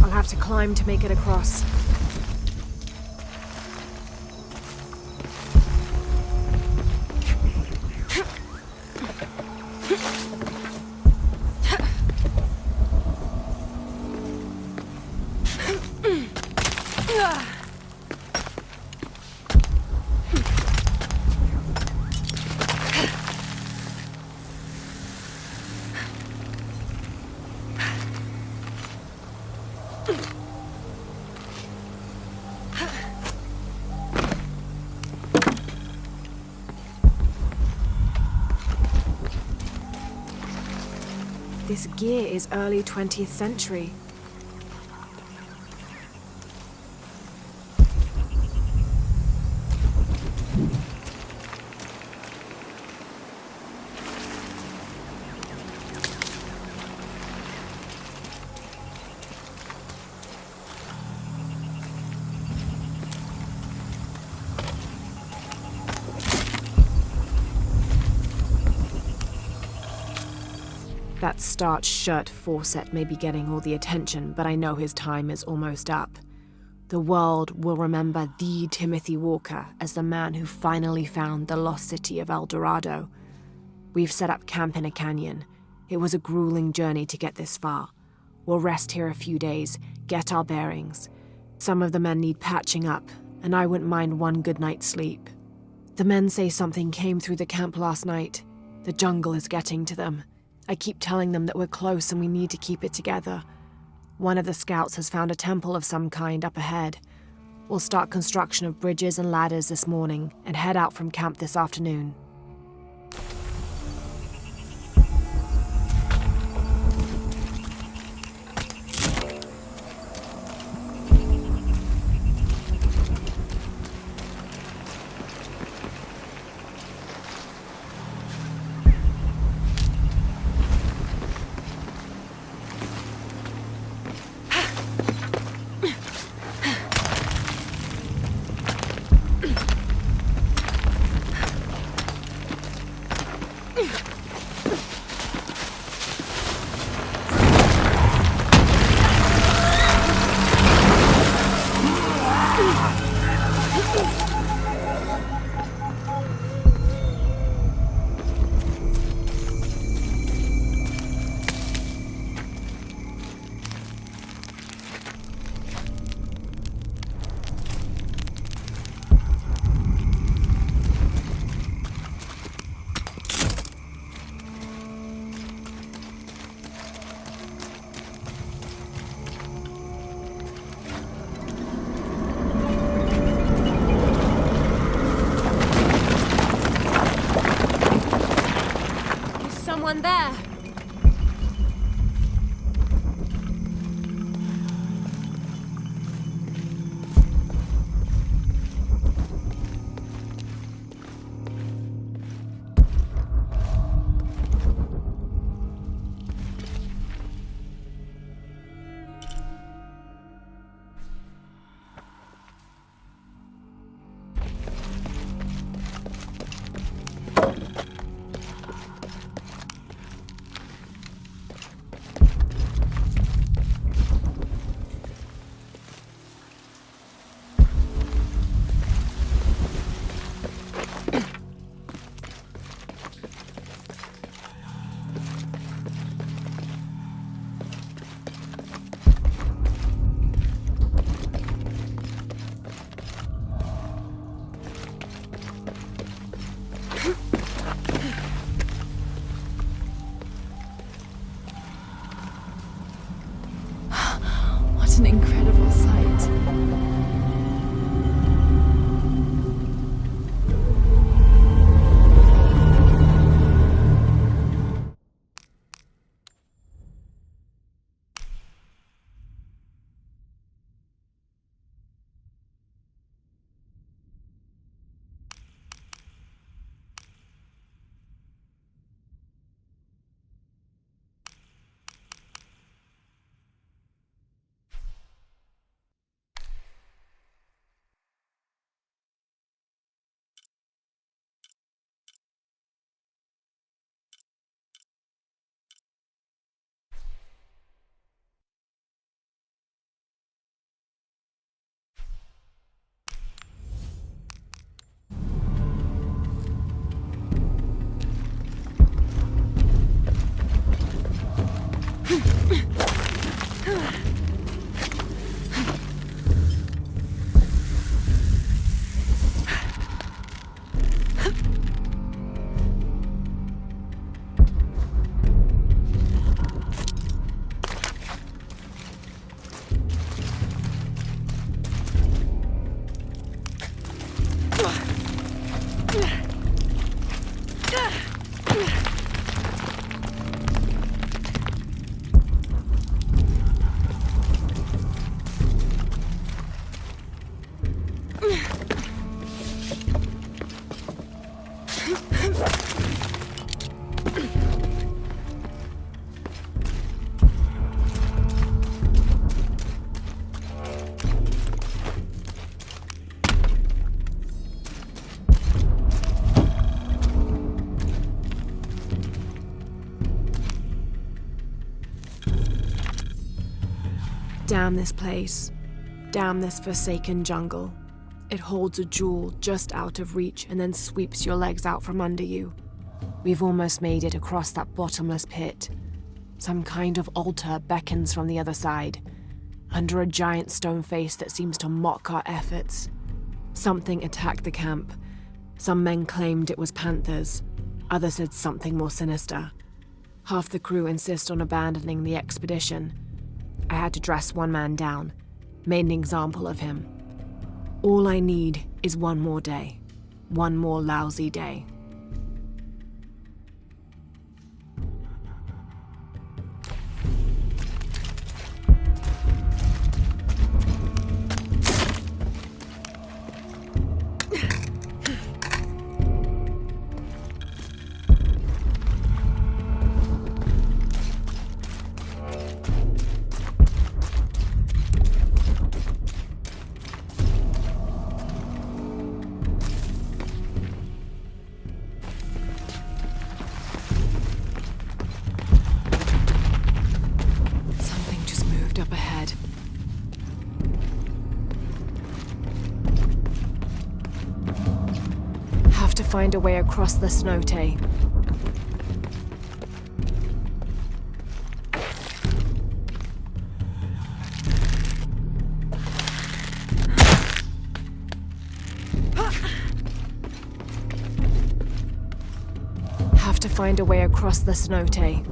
I'll have to climb to make it across. This gear is early 20th century. That starched shirt Fawcett may be getting all the attention, but I know his time is almost up. The world will remember the Timothy Walker as the man who finally found the lost city of El Dorado. We've set up camp in a canyon. It was a grueling journey to get this far. We'll rest here a few days, get our bearings. Some of the men need patching up, and I wouldn't mind one good night's sleep. The men say something came through the camp last night. The jungle is getting to them. I keep telling them that we're close and we need to keep it together. One of the scouts has found a temple of some kind up ahead. We'll start construction of bridges and ladders this morning and head out from camp this afternoon. Someone there! What an incredible sight. Damn this place. Damn this forsaken jungle. It holds a jewel just out of reach and then sweeps your legs out from under you. We've almost made it across that bottomless pit. Some kind of altar beckons from the other side, under a giant stone face that seems to mock our efforts. Something attacked the camp. Some men claimed it was panthers. Others said something more sinister. Half the crew insist on abandoning the expedition. I had to dress one man down, made an example of him. All I need is one more day. One more lousy day. Up ahead. Have to find a way across the cenote. Have to find a way across the cenote.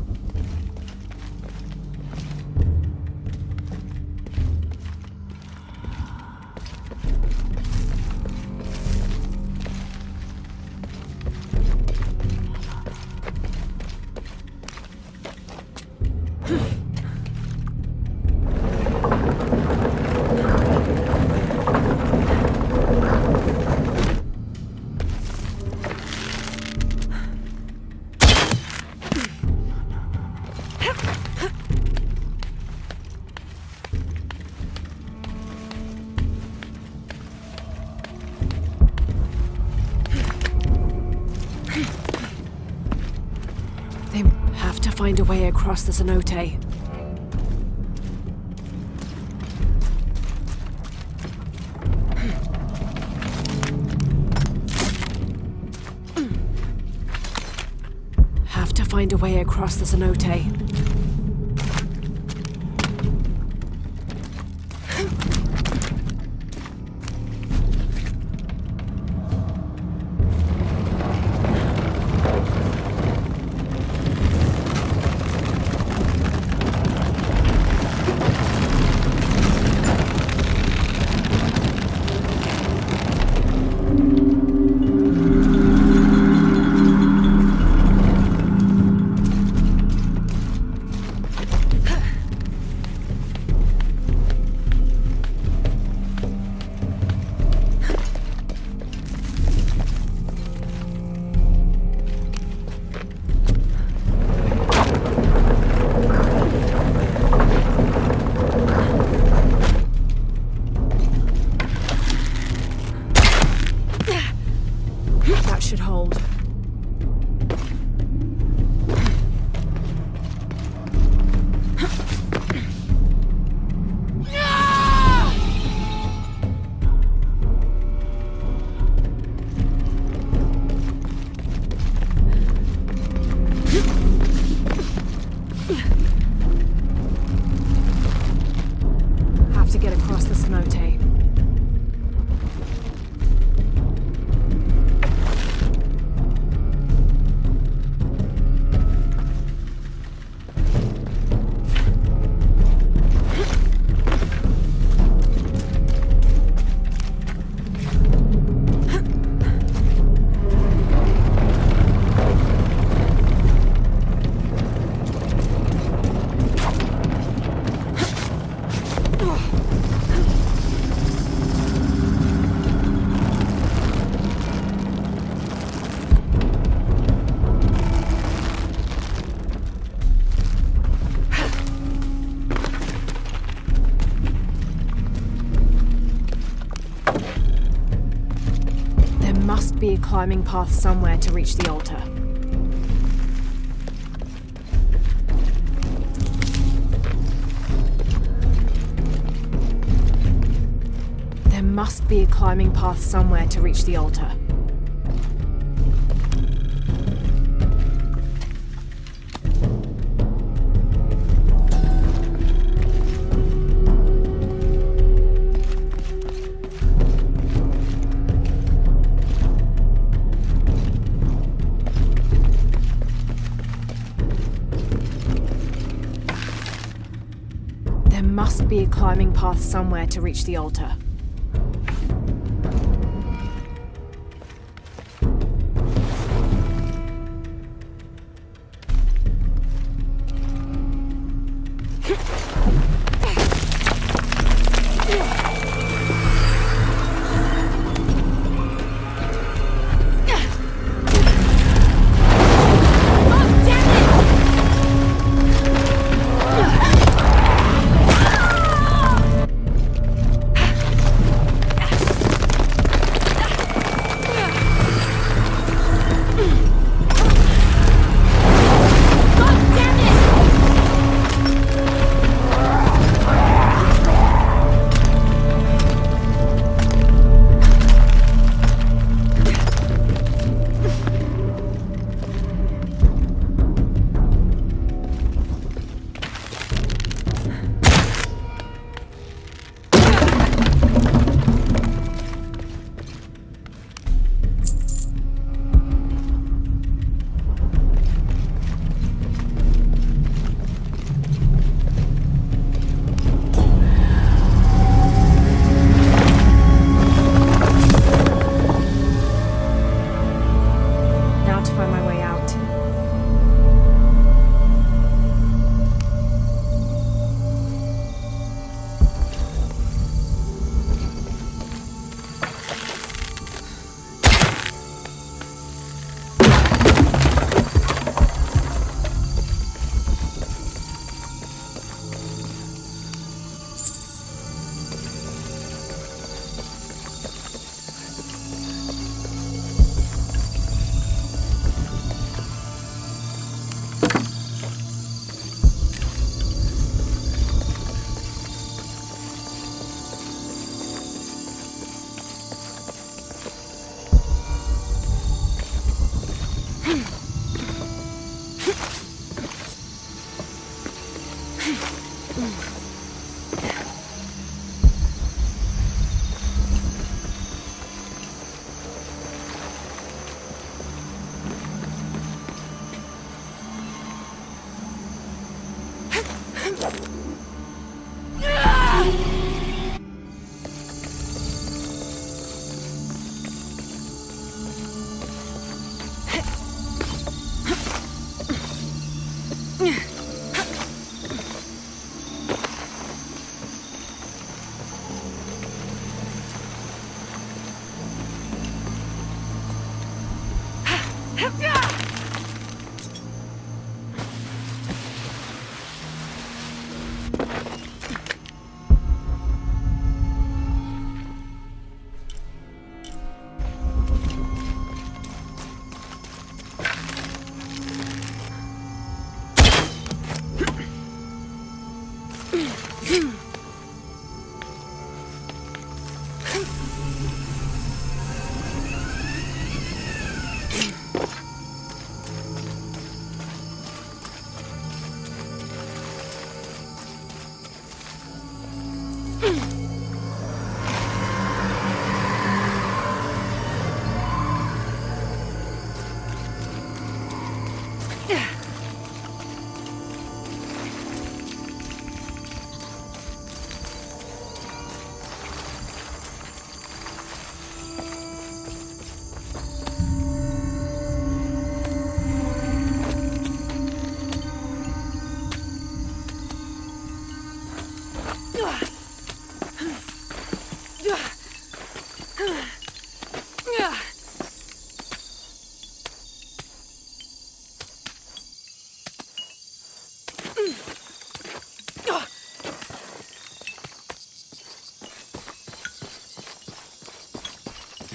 Find a way across the cenote. Have to find a way across the cenote. Should hold. Have to get across the cenote. Must be a climbing path somewhere to reach the altar. must be a climbing path somewhere to reach the altar. There must be a climbing path somewhere to reach the altar.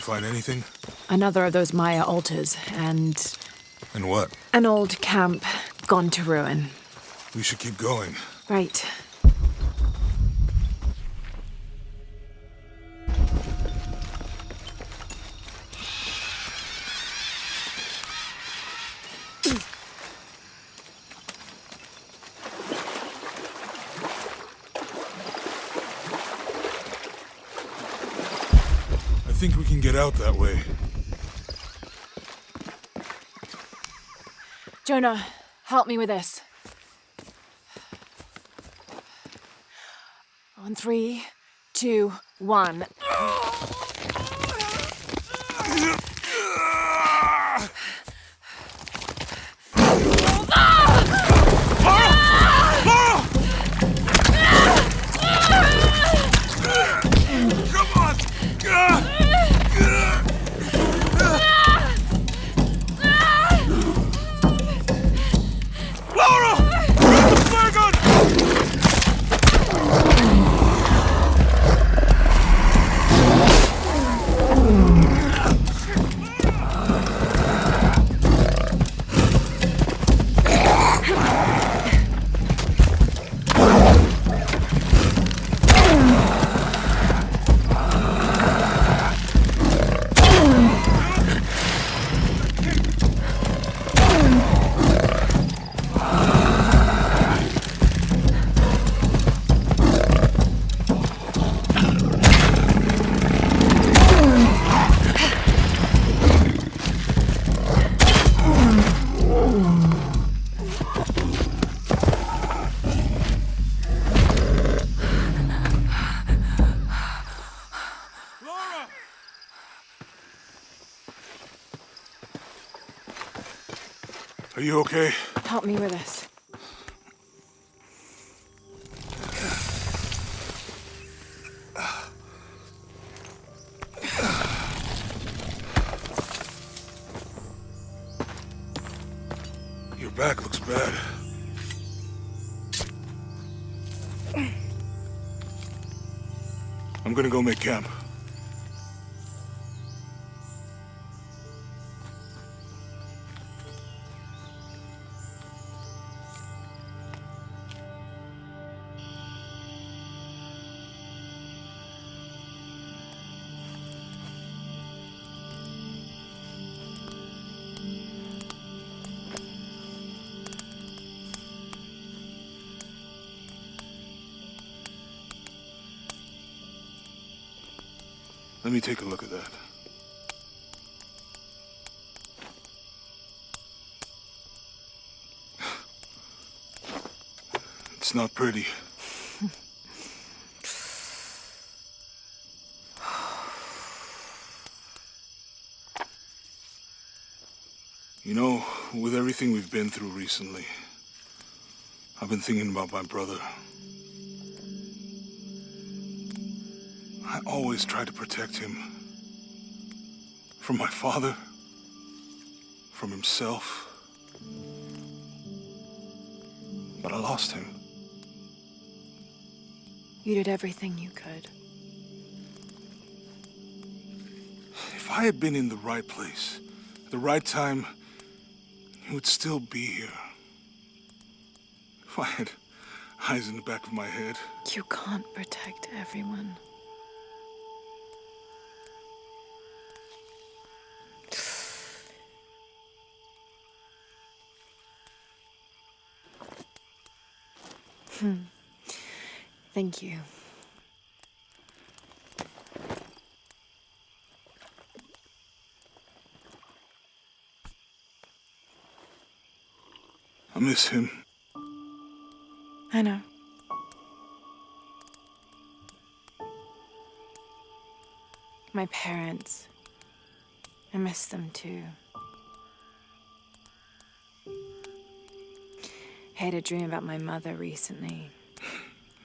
Find anything? Another of those Maya altars, and... And what? An old camp gone to ruin. We should keep going. Right. think we can get out that way? Jonah, help me with this. On 3, 2, 1. Are you okay? Help me with this. Your back looks bad. I'm gonna go make camp. Let me take a look at that. It's not pretty. You know, with everything we've been through recently, I've been thinking about my brother. I always tried to protect him. From my father. From himself. But I lost him. You did everything you could. If I had been in the right place, at the right time, he would still be here. If I had eyes in the back of my head. You can't protect everyone. Thank you. I miss him. I know. My parents. I miss them too. I had a dream about my mother recently.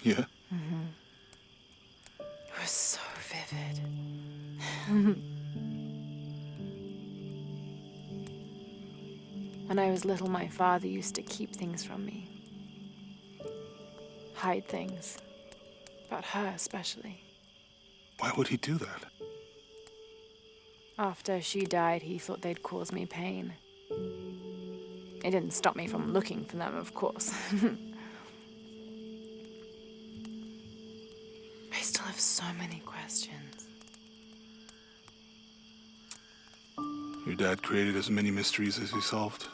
Yeah? It was so vivid. When I was little, my father used to keep things from me. Hide things. About her, especially. Why would he do that? After she died, he thought they'd cause me pain. It didn't stop me from looking for them, of course. I still have so many questions. Your dad created as many mysteries as he solved.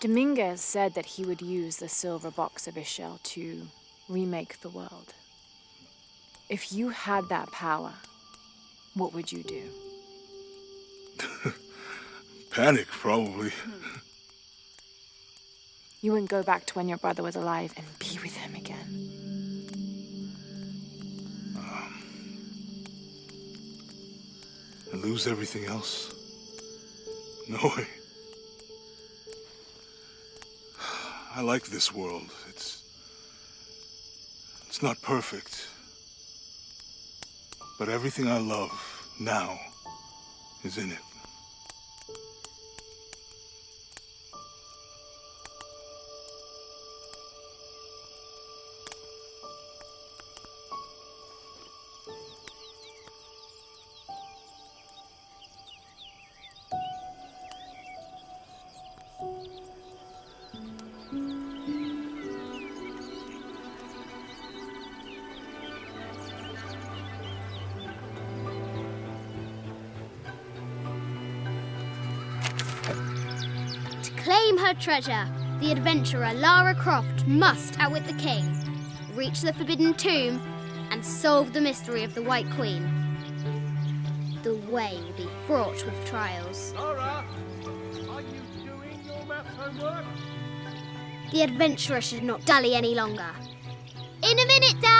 Dominguez said that he would use the silver box of Ishel to remake the world. If you had that power, what would you do? Panic, probably. You wouldn't go back to when your brother was alive and be with him again. And lose everything else? No way. I like this world. It's not perfect. But everything I love now is in it. Claim her treasure. The adventurer Lara Croft must outwit the king, reach the forbidden tomb, and solve the mystery of the White Queen. The way will be fraught with trials. Lara, are you doing your math homework? The adventurer should not dally any longer. In a minute, Dad!